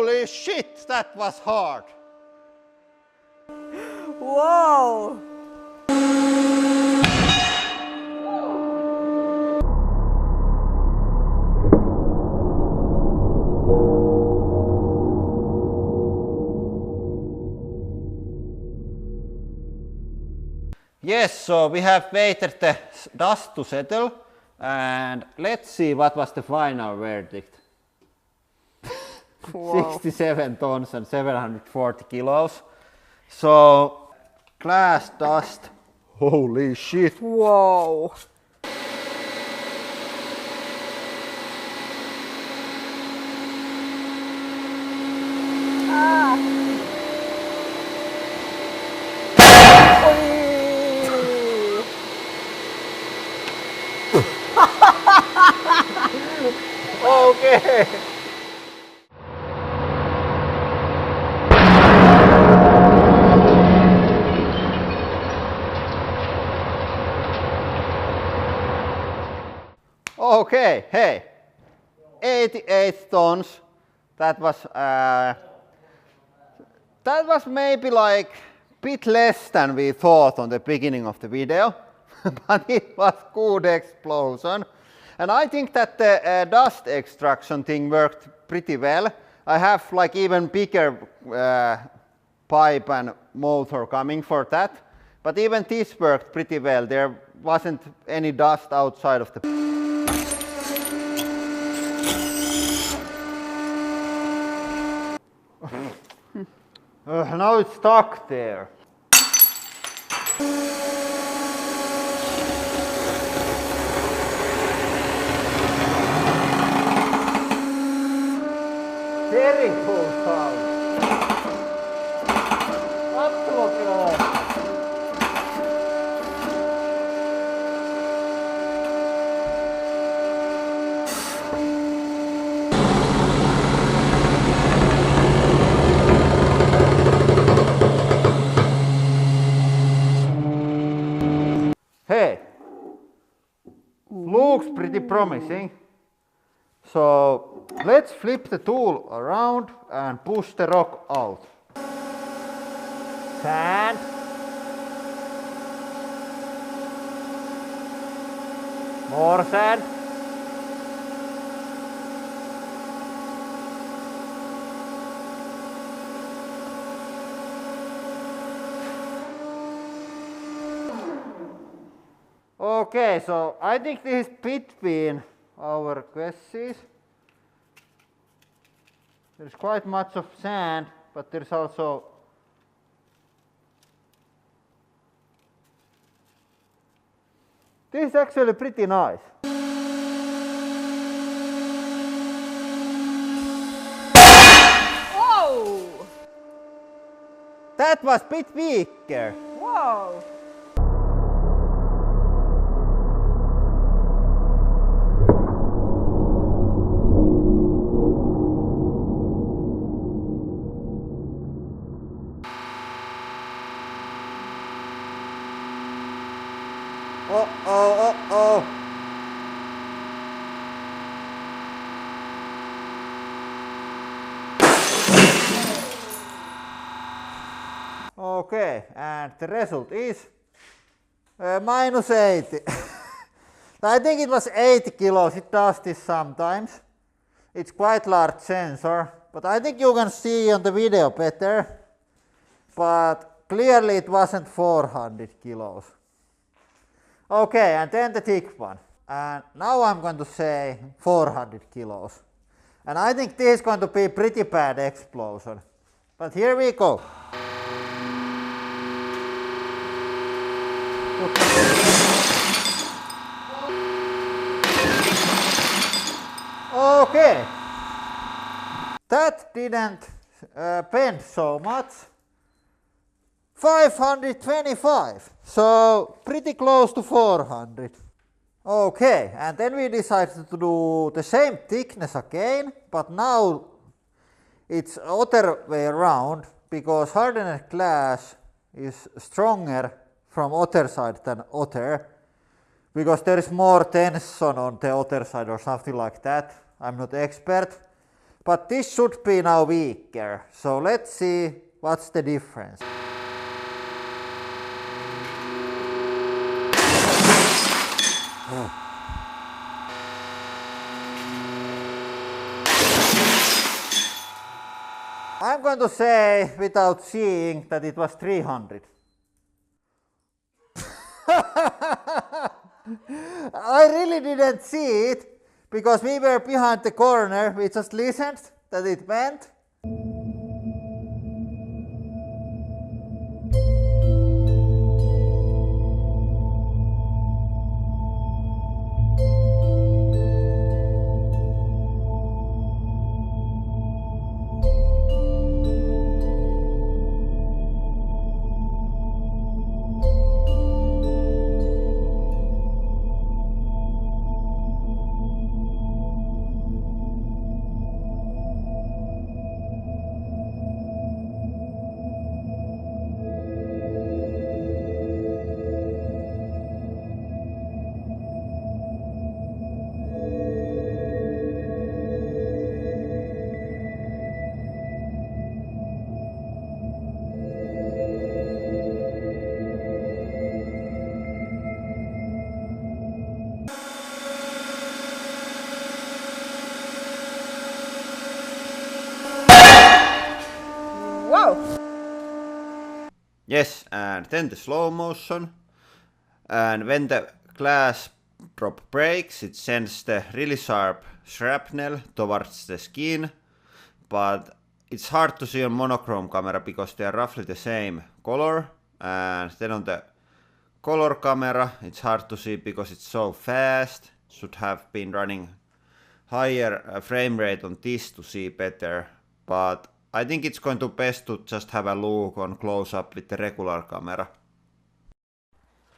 Holy shit, that was hard! Whoa! Yes, so we have waited the dust to settle, and let's see what was the final verdict. Whoa. 67 tons and 740 kilos. So, glass dust. Holy shit. Whoa. Ah. Okay. Okay, hey, 88 tons. That was maybe like bit less than we thought on the beginning of the video, but it was good explosion. And I think that the dust extraction thing worked pretty well. I have like even bigger pipe and motor coming for that, but even this worked pretty well. There wasn't any dust outside of the now it's stuck there. Terrible sound. Absolutely awful. Hey, looks pretty promising. So let's flip the tool around and push the rock out. Sand. More sand. Okay, so I think this is between our questions. There's quite much of sand, but there's also this is actually pretty nice. Whoa! That was a bit weaker. Whoa! Oh. Okay, and the result is minus 80. I think it was 80 kilos, it does this sometimes. It's quite large sensor, but I think you can see on the video better. But clearly it wasn't 400 kilos. Okay, and then the thick one. And now I'm going to say 400 kilos. And I think this is going to be pretty bad explosion. But here we go. Okay. That didn't bend so much. 525, so pretty close to 400. Okay, and then we decided to do the same thickness again, but now it's other way around, because hardened glass is stronger from other side than other, because there is more tension on the other side or something like that. I'm not expert, But this should be now weaker. So let's see what's the difference. I'm going to say, without seeing, that it was 300. I really didn't see it, because we were behind the corner. We just listened that it went. Wow! Yes, and then the slow motion. And when the glass prop breaks, it sends the really sharp shrapnel towards the skin. But it's hard to see on monochrome camera because they are roughly the same color. And then on the color camera, it's hard to see because it's so fast. Should have been running higher frame rate on this to see better. But I think it's going to best to just have a look on close-up with the regular camera.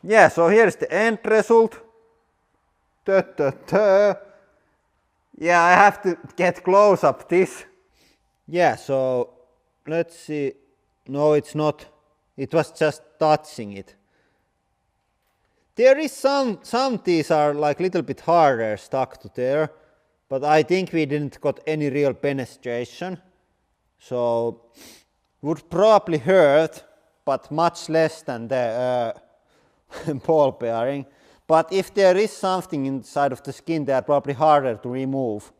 Yeah, so here's the end result. Yeah, I have to get close up this. Yeah, so let's see. No, it's not. It was just touching it. There is some these are like little bit harder stuck to there, but I think we didn't got any real penetration. So would probably hurt, but much less than the ball bearing. But if there is something inside of the skin, they are probably harder to remove.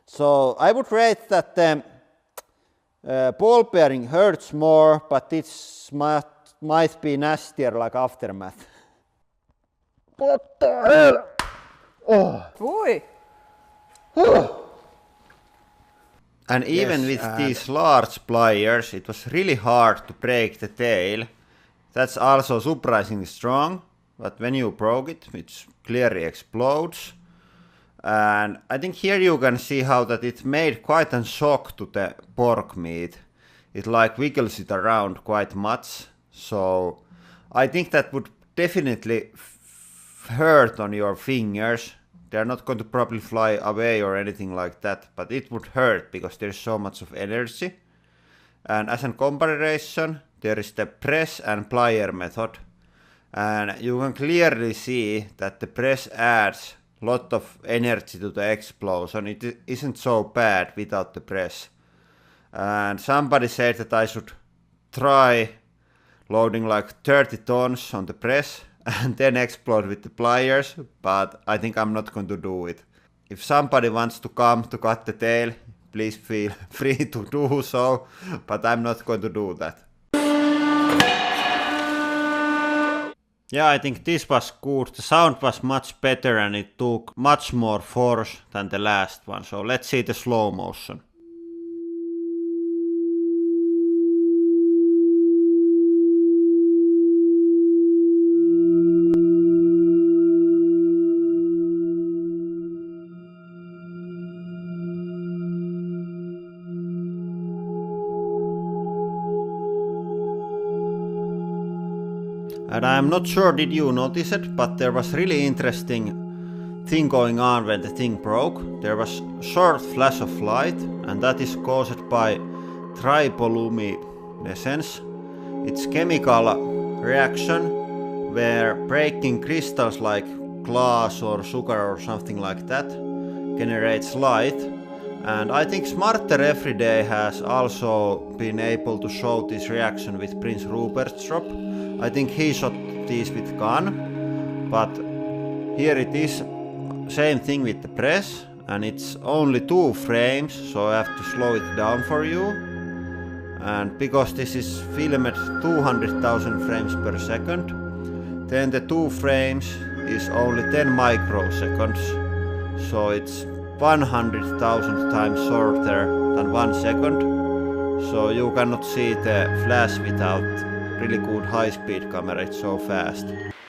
So I would rate that the ball bearing hurts more, but this might be nastier like aftermath. What the hell? Oh. Oi! And even Yes, with these large pliers, it was really hard to break the tail. That's also surprisingly strong, but when you broke it, it clearly explodes. And I think here you can see how that it made quite a shock to the pork meat. It like wiggles it around quite much. So I think that would definitely hurt on your fingers. They're not going to probably fly away or anything like that, but it would hurt because there's so much of energy. And as a comparison, there is the press and plier method. And you can clearly see that the press adds a lot of energy to the explosion. It isn't so bad without the press. And somebody said that I should try loading like 30 tons on the press and then explode with the pliers, but I think I'm not going to do it. If somebody wants to come to cut the tail, please feel free to do so, but I'm not going to do that. Yeah, I think this was good. The sound was much better and it took much more force than the last one. So let's see the slow motion. And I'm not sure did you notice it, but there was really interesting thing going on when the thing broke. There was short flash of light, and that is caused by triboluminescence. It's chemical reaction where breaking crystals like glass or sugar or something like that generates light, And I think Smarter Everyday has also been able to show this reaction with Prince Rupert's drop. I think he shot these with gun, but here it is, same thing with the press, and it's only 2 frames, so I have to slow it down for you. And because this is filmed 200,000 frames per second, then the 2 frames is only 10 microseconds, so it's 100,000 times shorter than 1 second, so you cannot see the flash without really good high-speed camera, it's so fast.